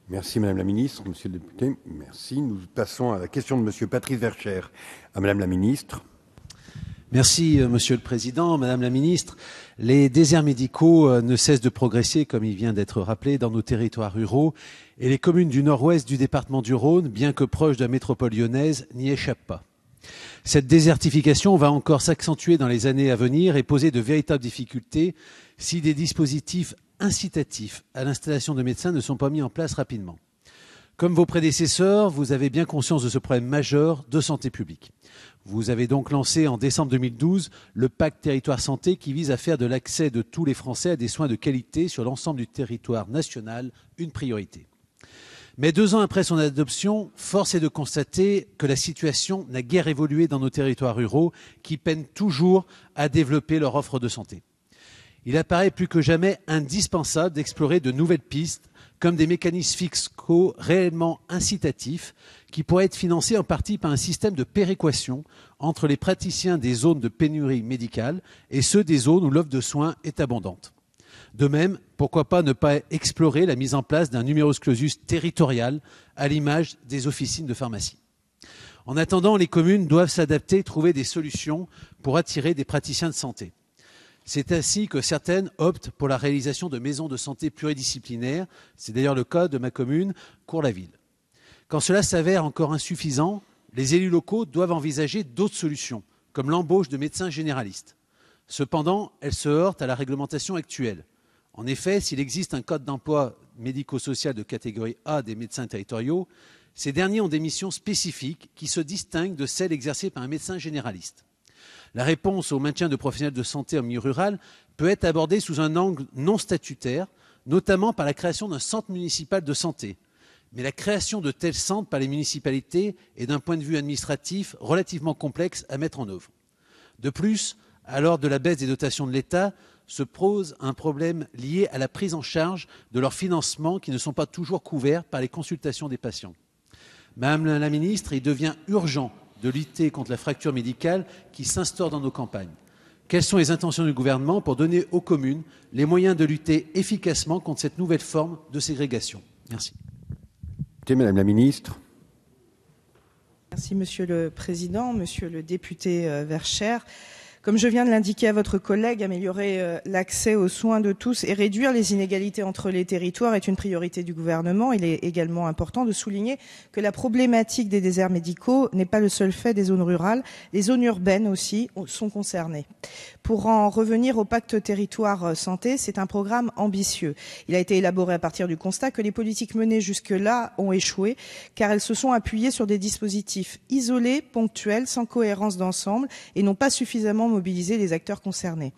Merci Madame la Ministre, Monsieur le député. Merci. Nous passons à la question de Monsieur Patrice Vercher. À Madame la Ministre. Merci Monsieur le Président, Madame la Ministre. Les déserts médicaux ne cessent de progresser, comme il vient d'être rappelé, dans nos territoires ruraux. Et les communes du nord-ouest du département du Rhône, bien que proches de la métropole lyonnaise, n'y échappent pas. Cette désertification va encore s'accentuer dans les années à venir et poser de véritables difficultés si des dispositifs incitatifs à l'installation de médecins ne sont pas mis en place rapidement. Comme vos prédécesseurs, vous avez bien conscience de ce problème majeur de santé publique. Vous avez donc lancé en décembre 2012 le pacte territoire santé qui vise à faire de l'accès de tous les Français à des soins de qualité sur l'ensemble du territoire national une priorité. Mais 2 ans après son adoption, force est de constater que la situation n'a guère évolué dans nos territoires ruraux qui peinent toujours à développer leur offre de santé. Il apparaît plus que jamais indispensable d'explorer de nouvelles pistes comme des mécanismes fiscaux réellement incitatifs qui pourraient être financés en partie par un système de péréquation entre les praticiens des zones de pénurie médicale et ceux des zones où l'offre de soins est abondante. De même, pourquoi pas ne pas explorer la mise en place d'un numerus clausus territorial à l'image des officines de pharmacie. En attendant, les communes doivent s'adapter et trouver des solutions pour attirer des praticiens de santé. C'est ainsi que certaines optent pour la réalisation de maisons de santé pluridisciplinaires. C'est d'ailleurs le cas de ma commune, Cours-la-Ville. Quand cela s'avère encore insuffisant, les élus locaux doivent envisager d'autres solutions, comme l'embauche de médecins généralistes. Cependant, elles se heurtent à la réglementation actuelle. En effet, s'il existe un code d'emploi médico-social de catégorie A des médecins territoriaux, ces derniers ont des missions spécifiques qui se distinguent de celles exercées par un médecin généraliste. La réponse au maintien de professionnels de santé en milieu rural peut être abordée sous un angle non statutaire, notamment par la création d'un centre municipal de santé. Mais la création de tels centres par les municipalités est d'un point de vue administratif relativement complexe à mettre en œuvre. De plus, à l'heure de la baisse des dotations de l'État, se pose un problème lié à la prise en charge de leurs financements qui ne sont pas toujours couverts par les consultations des patients. Madame la Ministre, il devient urgent de lutter contre la fracture médicale qui s'instaure dans nos campagnes. Quelles sont les intentions du gouvernement pour donner aux communes les moyens de lutter efficacement contre cette nouvelle forme de ségrégation? Merci. Madame la Ministre. Merci Monsieur le Président, Monsieur le député Vercher. Comme je viens de l'indiquer à votre collègue, améliorer l'accès aux soins de tous et réduire les inégalités entre les territoires est une priorité du gouvernement. Il est également important de souligner que la problématique des déserts médicaux n'est pas le seul fait des zones rurales. Les zones urbaines aussi sont concernées. Pour en revenir au pacte territoire santé, c'est un programme ambitieux. Il a été élaboré à partir du constat que les politiques menées jusque-là ont échoué, car elles se sont appuyées sur des dispositifs isolés, ponctuels, sans cohérence d'ensemble et n'ont pas suffisamment mobiliser les acteurs concernés.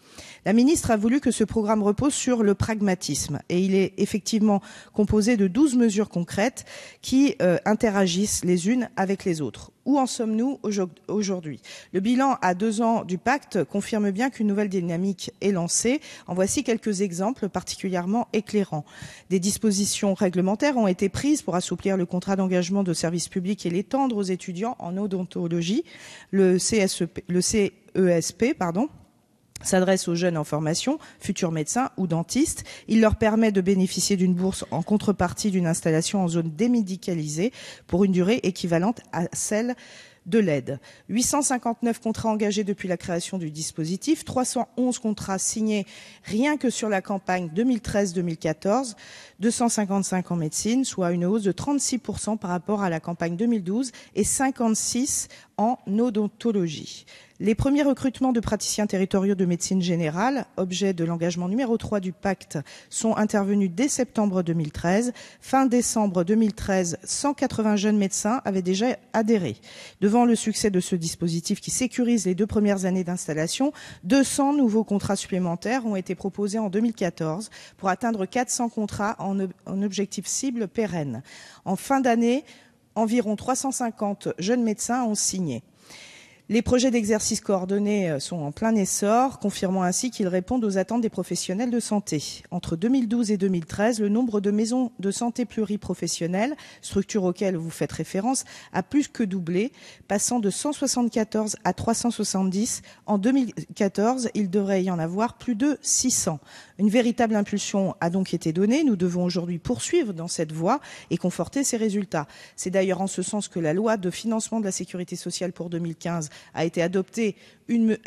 La ministre a voulu que ce programme repose sur le pragmatisme et il est effectivement composé de 12 mesures concrètes qui interagissent les unes avec les autres. Où en sommes-nous aujourd'hui? Le bilan à 2 ans du pacte confirme bien qu'une nouvelle dynamique est lancée. En voici quelques exemples particulièrement éclairants. Des dispositions réglementaires ont été prises pour assouplir le contrat d'engagement de service public et l'étendre aux étudiants en odontologie. Le CESP, s'adresse aux jeunes en formation, futurs médecins ou dentistes. Il leur permet de bénéficier d'une bourse en contrepartie d'une installation en zone démédicalisée pour une durée équivalente à celle de l'aide. 859 contrats engagés depuis la création du dispositif, 311 contrats signés rien que sur la campagne 2013-2014, 255 en médecine, soit une hausse de 36% par rapport à la campagne 2012 et 56 en odontologie. Les premiers recrutements de praticiens territoriaux de médecine générale, objet de l'engagement numéro 3 du pacte, sont intervenus dès septembre 2013. Fin décembre 2013, 180 jeunes médecins avaient déjà adhéré. Devant le succès de ce dispositif qui sécurise les 2 premières années d'installation, 200 nouveaux contrats supplémentaires ont été proposés en 2014 pour atteindre 400 contrats en objectif cible pérenne. En fin d'année, environ 350 jeunes médecins ont signé. Les projets d'exercice coordonné sont en plein essor, confirmant ainsi qu'ils répondent aux attentes des professionnels de santé. Entre 2012 et 2013, le nombre de maisons de santé pluriprofessionnelles, structures auxquelles vous faites référence, a plus que doublé, passant de 174 à 370. En 2014, il devrait y en avoir plus de 600. Une véritable impulsion a donc été donnée. Nous devons aujourd'hui poursuivre dans cette voie et conforter ces résultats. C'est d'ailleurs en ce sens que la loi de financement de la sécurité sociale pour 2015 a adopté une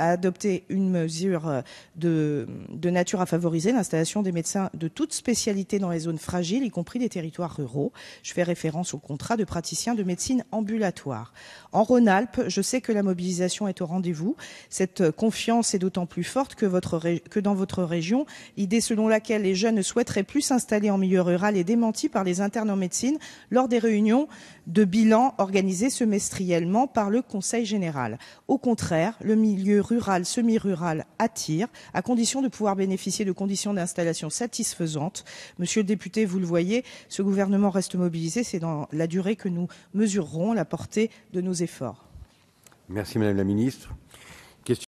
mesure de nature à favoriser l'installation des médecins de toute spécialité dans les zones fragiles, y compris les territoires ruraux. Je fais référence au contrat de praticien de médecine ambulatoire. En Rhône-Alpes, je sais que la mobilisation est au rendez-vous. Cette confiance est d'autant plus forte que dans votre région, l'idée selon laquelle les jeunes ne souhaiteraient plus s'installer en milieu rural est démentie par les internes en médecine lors des réunions de bilan organisées semestriellement par le Conseil général. Au contraire, le milieu rural, semi-rural attire, à condition de pouvoir bénéficier de conditions d'installation satisfaisantes. Monsieur le député, vous le voyez, ce gouvernement reste mobilisé. C'est dans la durée que nous mesurerons la portée de nos efforts. Merci Madame la Ministre.